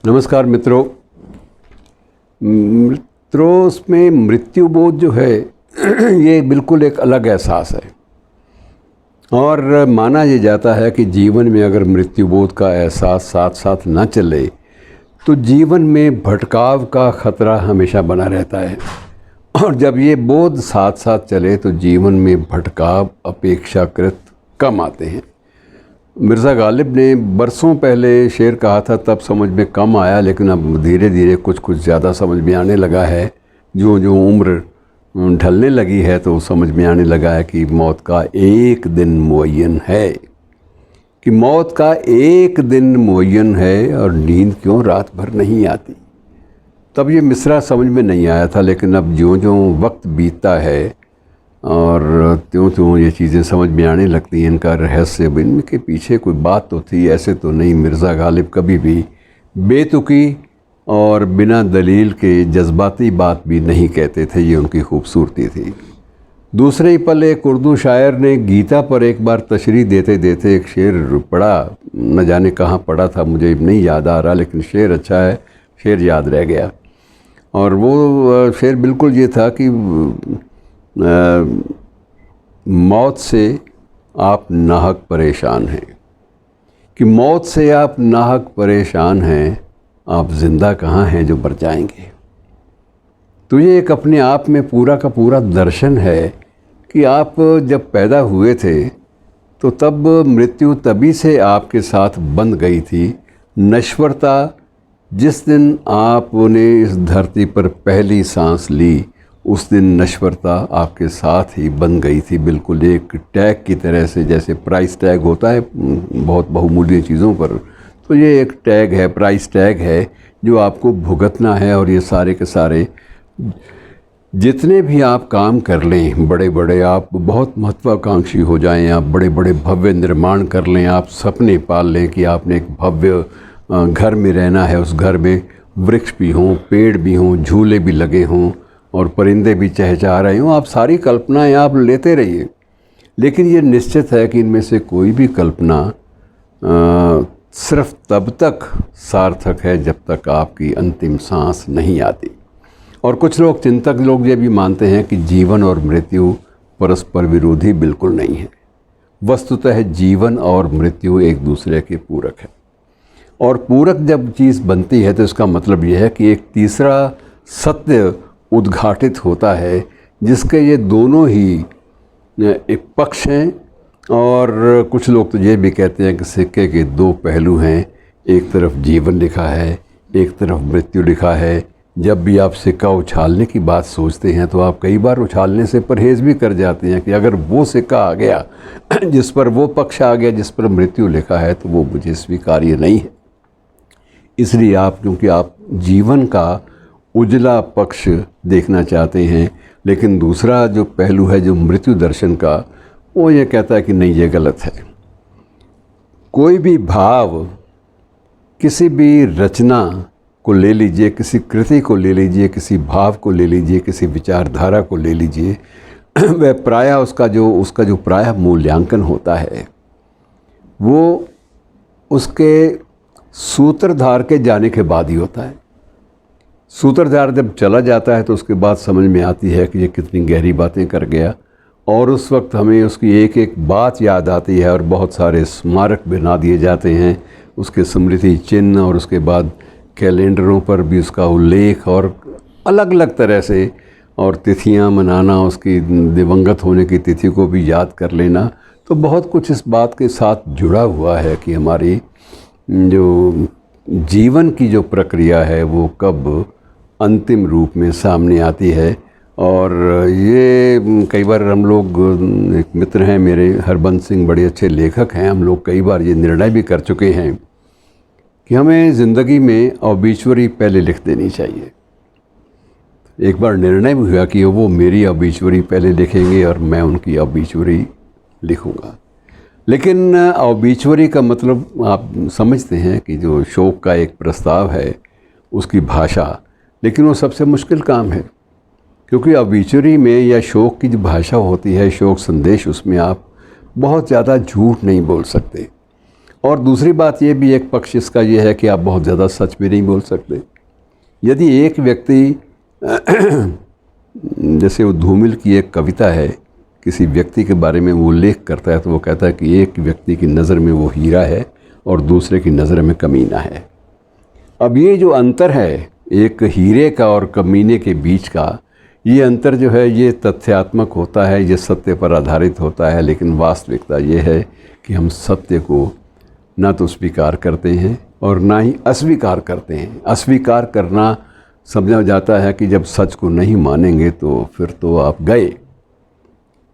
नमस्कार मित्रों। उसमें मृत्यु बोध जो है ये बिल्कुल एक अलग एहसास है और माना ये जाता है कि जीवन में अगर मृत्यु बोध का एहसास साथ साथ ना चले तो जीवन में भटकाव का खतरा हमेशा बना रहता है। और जब ये बोध साथ साथ चले तो जीवन में भटकाव अपेक्षाकृत कम आते हैं। मिर्ज़ा गालिब ने बरसों पहले शेर कहा था, तब समझ में कम आया, लेकिन अब धीरे धीरे कुछ कुछ ज़्यादा समझ में आने लगा है। जो जो उम्र ढलने लगी है तो समझ में आने लगा है कि मौत का एक दिन मुअय्यन है, कि मौत का एक दिन मुअय्यन है और नींद क्यों रात भर नहीं आती। तब ये मिसरा समझ में नहीं आया था, लेकिन अब ज्यों ज्यों वक्त बीतता है और त्यों त्यों ये चीज़ें समझ में आने लगती हैं। इनका रहस्य, इनके पीछे कोई बात तो थी, ऐसे तो नहीं। मिर्ज़ा गालिब कभी भी बेतुकी और बिना दलील के जज्बाती बात भी नहीं कहते थे, ये उनकी खूबसूरती थी। दूसरे ही पल एक उर्दू शायर ने गीता पर एक बार तशरीह देते देते एक शेर पढ़ा, न जाने कहाँ पढ़ा था, मुझे नहीं याद आ रहा, लेकिन शेर अच्छा है, शेर याद रह गया। और वो शेर बिल्कुल ये था कि मौत से आप नाहक परेशान हैं, कि मौत से आप नाहक परेशान हैं, आप ज़िंदा कहाँ हैं जो मर जाएंगे। तो ये एक अपने आप में पूरा का पूरा दर्शन है कि आप जब पैदा हुए थे तो तब मृत्यु तभी से आपके साथ बंध गई थी। नश्वरता जिस दिन आपने इस धरती पर पहली सांस ली, उस दिन नश्वरता आपके साथ ही बन गई थी, बिल्कुल एक टैग की तरह से। जैसे प्राइस टैग होता है बहुत बहुमूल्य चीज़ों पर, तो ये एक टैग है, प्राइस टैग है जो आपको भुगतना है। और ये सारे के सारे जितने भी आप काम कर लें, बड़े बड़े आप बहुत महत्वाकांक्षी हो जाएं, आप बड़े बड़े भव्य निर्माण कर लें, आप सपने पाल लें कि आपने एक भव्य घर में रहना है, उस घर में वृक्ष भी हों, पेड़ भी हों, झूले भी लगे हों और परिंदे भी चहचहा रहे हों, आप सारी कल्पनाएं आप लेते रहिए। लेकिन ये निश्चित है कि इनमें से कोई भी कल्पना सिर्फ तब तक सार्थक है जब तक आपकी अंतिम सांस नहीं आती। और कुछ लोग, चिंतक लोग, ये भी मानते हैं कि जीवन और मृत्यु परस्पर विरोधी बिल्कुल नहीं है। वस्तुतः जीवन और मृत्यु एक दूसरे के पूरक है। और पूरक जब चीज़ बनती है तो इसका मतलब यह है कि एक तीसरा सत्य उद्घाटित होता है, जिसके ये दोनों ही एक पक्ष हैं। और कुछ लोग तो ये भी कहते हैं कि सिक्के के दो पहलू हैं, एक तरफ जीवन लिखा है, एक तरफ मृत्यु लिखा है। जब भी आप सिक्का उछालने की बात सोचते हैं तो आप कई बार उछालने से परहेज़ भी कर जाते हैं कि अगर वो सिक्का आ गया जिस पर वो पक्ष आ गया जिस पर मृत्यु लिखा है तो वो मुझे स्वीकार्य नहीं है। इसलिए आप, क्योंकि आप जीवन का उजला पक्ष देखना चाहते हैं, लेकिन दूसरा जो पहलू है जो मृत्यु दर्शन का, वो ये कहता है कि नहीं, ये गलत है। कोई भी भाव, किसी भी रचना को ले लीजिए, किसी कृति को ले लीजिए, किसी भाव को ले लीजिए, किसी विचारधारा को ले लीजिए, वह प्रायः उसका जो प्रायः मूल्यांकन होता है वो उसके सूत्रधार के जाने के बाद ही होता है। सूत्रधार जब चला जाता है तो उसके बाद समझ में आती है कि ये कितनी गहरी बातें कर गया, और उस वक्त हमें उसकी एक एक बात याद आती है और बहुत सारे स्मारक बना दिए जाते हैं, उसके स्मृति चिन्ह, और उसके बाद कैलेंडरों पर भी उसका उल्लेख और अलग अलग तरह से, और तिथियां मनाना, उसकी दिवंगत होने की तिथि को भी याद कर लेना। तो बहुत कुछ इस बात के साथ जुड़ा हुआ है कि हमारी जो जीवन की जो प्रक्रिया है वो कब अंतिम रूप में सामने आती है। और ये कई बार हम लोग, एक मित्र हैं मेरे हरबंस सिंह, बड़े अच्छे लेखक हैं, हम लोग कई बार ये निर्णय भी कर चुके हैं कि हमें ज़िंदगी में ऑबिचुअरी पहले लिख देनी चाहिए। एक बार निर्णय भी हुआ कि वो मेरी ऑबिचुअरी पहले लिखेंगे और मैं उनकी ऑबिचुअरी लिखूँगा। लेकिन ऑबिचुअरी का मतलब आप समझते हैं कि जो शोक का एक प्रस्ताव है उसकी भाषा, लेकिन वो सबसे मुश्किल काम है, क्योंकि ऑबिचुअरी में या शोक की जो भाषा होती है, शोक संदेश, उसमें आप बहुत ज़्यादा झूठ नहीं बोल सकते। और दूसरी बात ये भी, एक पक्ष इसका ये है कि आप बहुत ज़्यादा सच भी नहीं बोल सकते। यदि एक व्यक्ति जैसे वो धूमिल की एक कविता है, किसी व्यक्ति के बारे में वो उल्लेख करता है तो वो कहता है कि एक व्यक्ति की नज़र में वो हीरा है और दूसरे की नज़र में कमीना है। अब ये जो अंतर है एक हीरे का और कमीने के बीच का, ये अंतर जो है ये तथ्यात्मक होता है, ये सत्य पर आधारित होता है, लेकिन वास्तविकता ये है कि हम सत्य को ना तो स्वीकार करते हैं और ना ही अस्वीकार करते हैं। अस्वीकार करना समझा जाता है कि जब सच को नहीं मानेंगे तो फिर तो आप गए।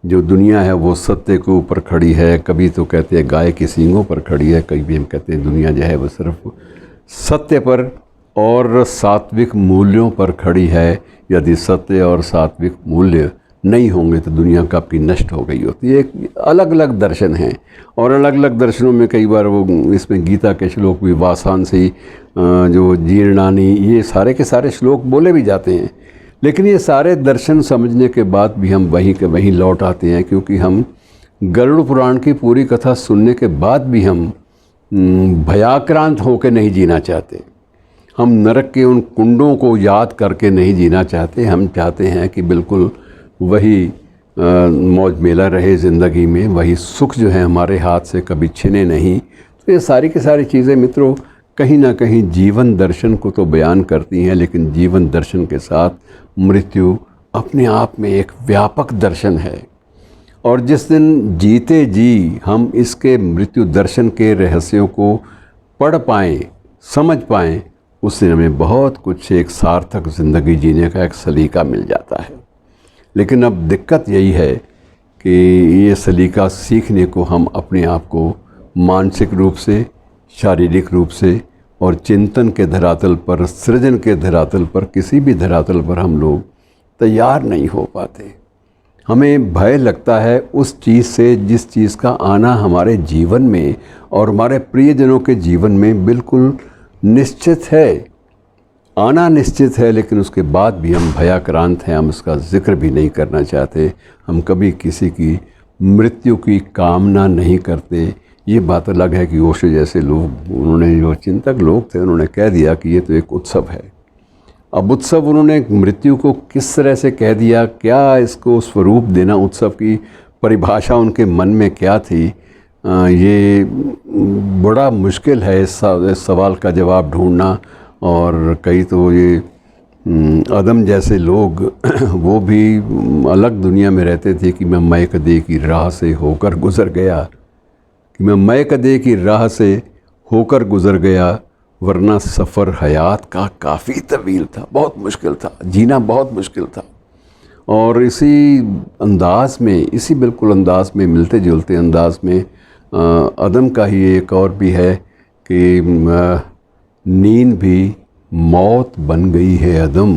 जो दुनिया है वो सत्य के ऊपर खड़ी है, कभी तो कहते हैं गाय की सींगों पर खड़ी है, कभी हम कहते हैं दुनिया जो है वो सिर्फ सत्य पर और सात्विक मूल्यों पर खड़ी है। यदि सत्य और सात्विक मूल्य नहीं होंगे तो दुनिया का आपकी नष्ट हो गई होती है। एक अलग अलग दर्शन हैं और अलग अलग दर्शनों में कई बार वो इसमें गीता के श्लोक भी वासांसी जो जीर्णानी, ये सारे के सारे श्लोक बोले भी जाते हैं। लेकिन ये सारे दर्शन समझने के बाद भी हम वहीं के वहीं लौट आते हैं, क्योंकि हम गरुड़ पुराण की पूरी कथा सुनने के बाद भी हम भयाक्रांत होकर नहीं जीना चाहते। हम नरक के उन कुंडों को याद करके नहीं जीना चाहते। हम चाहते हैं कि बिल्कुल वही मौज मेला रहे ज़िंदगी में, वही सुख जो है हमारे हाथ से कभी छिने नहीं। तो ये सारी की सारी चीज़ें मित्रों कहीं ना कहीं जीवन दर्शन को तो बयान करती हैं, लेकिन जीवन दर्शन के साथ मृत्यु अपने आप में एक व्यापक दर्शन है। और जिस दिन जीते जी हम इसके मृत्यु दर्शन के रहस्यों को पढ़ पाएँ, समझ पाएँ, उस दिन हमें बहुत कुछ एक सार्थक ज़िंदगी जीने का एक सलीका मिल जाता है। लेकिन अब दिक्कत यही है कि ये सलीका सीखने को हम अपने आप को मानसिक रूप से, शारीरिक रूप से और चिंतन के धरातल पर, सृजन के धरातल पर, किसी भी धरातल पर हम लोग तैयार नहीं हो पाते। हमें भय लगता है उस चीज़ से जिस चीज़ का आना हमारे जीवन में और हमारे प्रियजनों के जीवन में बिल्कुल निश्चित है, आना निश्चित है, लेकिन उसके बाद भी हम भयाक्रांत हैं। हम उसका जिक्र भी नहीं करना चाहते। हम कभी किसी की मृत्यु की कामना नहीं करते। ये बात अलग है कि ओशो जैसे लोग, उन्होंने जो चिंतक लोग थे, उन्होंने कह दिया कि ये तो एक उत्सव है। अब उत्सव उन्होंने मृत्यु को किस तरह से कह दिया, क्या इसको स्वरूप देना, उत्सव की परिभाषा उनके मन में क्या थी, ये बड़ा मुश्किल है इस सवाल का जवाब ढूंढना। और कई तो ये आदम जैसे लोग वो भी अलग दुनिया में रहते थे कि मैं मय कदे की राह से होकर गुज़र गया, कि मैं मय कदे की राह से होकर गुज़र गया, वरना सफ़र हयात का काफ़ी तवील था, बहुत मुश्किल था, जीना बहुत मुश्किल था। और इसी अंदाज में, इसी बिल्कुल अंदाज में, मिलते जुलते अंदाज में आदम का ही एक और भी है कि नींद भी मौत बन गई है अदम,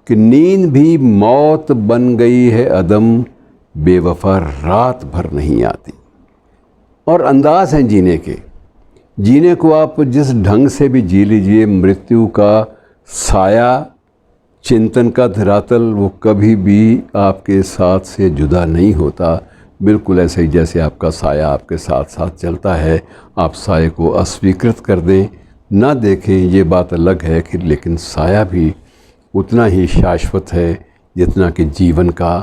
कि नींद भी मौत बन गई है अदम, बेवफा रात भर नहीं आती। और अंदाज हैं जीने के, जीने को आप जिस ढंग से भी जी लीजिए, मृत्यु का साया, चिंतन का धरातल, वो कभी भी आपके साथ से जुदा नहीं होता। बिल्कुल ऐसे ही जैसे आपका साया आपके साथ साथ चलता है। आप साये को अस्वीकृत कर दें, ना देखें, ये बात अलग है कि लेकिन साया भी उतना ही शाश्वत है जितना कि जीवन का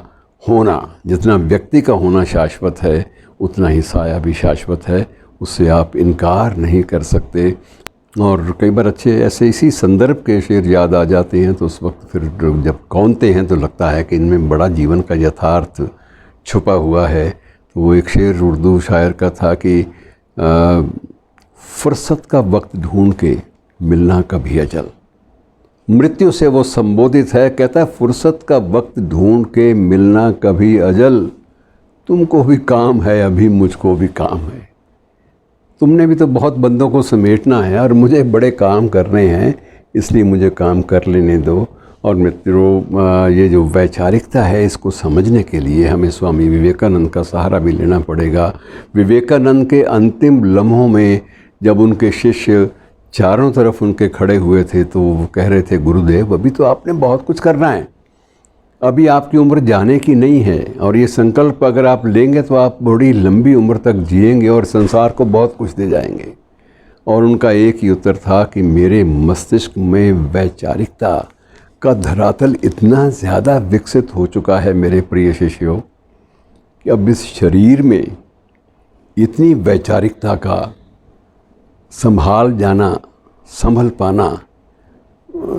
होना, जितना व्यक्ति का होना शाश्वत है, उतना ही साया भी शाश्वत है। उससे आप इनकार नहीं कर सकते। और कई बार अच्छे ऐसे इसी संदर्भ के शेर याद आ जाते हैं तो उस वक्त फिर जब कौनते हैं तो लगता है कि इनमें बड़ा जीवन का यथार्थ छुपा हुआ है। तो वो एक शेर उर्दू शायर का था कि फुर्सत का वक्त ढूंढ के मिलना कभी अजल। मृत्यु से वो संबोधित है, कहता है फुर्सत का वक्त ढूंढ के मिलना कभी अजल, तुमको भी काम है अभी मुझको भी काम है। तुमने भी तो बहुत बंदों को समेटना है और मुझे बड़े काम करने हैं, इसलिए मुझे काम कर लेने दो। और मित्रों, ये जो वैचारिकता है, इसको समझने के लिए हमें स्वामी विवेकानंद का सहारा भी लेना पड़ेगा। विवेकानंद के अंतिम लम्हों में जब उनके शिष्य चारों तरफ उनके खड़े हुए थे तो वो कह रहे थे, गुरुदेव अभी तो आपने बहुत कुछ करना है, अभी आपकी उम्र जाने की नहीं है, और ये संकल्प अगर आप लेंगे तो आप बड़ी लंबी उम्र तक जिएंगे और संसार को बहुत कुछ दे जाएंगे। और उनका एक ही उत्तर था कि मेरे मस्तिष्क में वैचारिकता का धरातल इतना ज़्यादा विकसित हो चुका है मेरे प्रिय शिष्यों, कि अब इस शरीर में इतनी वैचारिकता का संभाल जाना, संभल पाना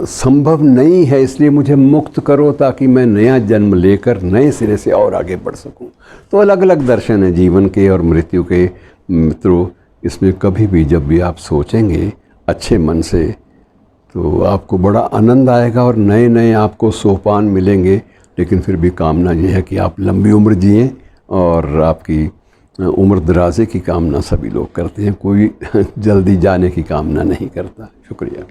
संभव नहीं है। इसलिए मुझे मुक्त करो ताकि मैं नया जन्म लेकर नए सिरे से और आगे बढ़ सकूं। तो अलग अलग दर्शन हैं जीवन के और मृत्यु के मित्रों। इसमें कभी भी जब भी आप सोचेंगे अच्छे मन से तो आपको बड़ा आनंद आएगा और नए नए आपको सोपान मिलेंगे। लेकिन फिर भी कामना ये है कि आप लंबी उम्र जिएं, और आपकी उम्र दराजे की कामना सभी लोग करते हैं, कोई जल्दी जाने की कामना नहीं करता। शुक्रिया।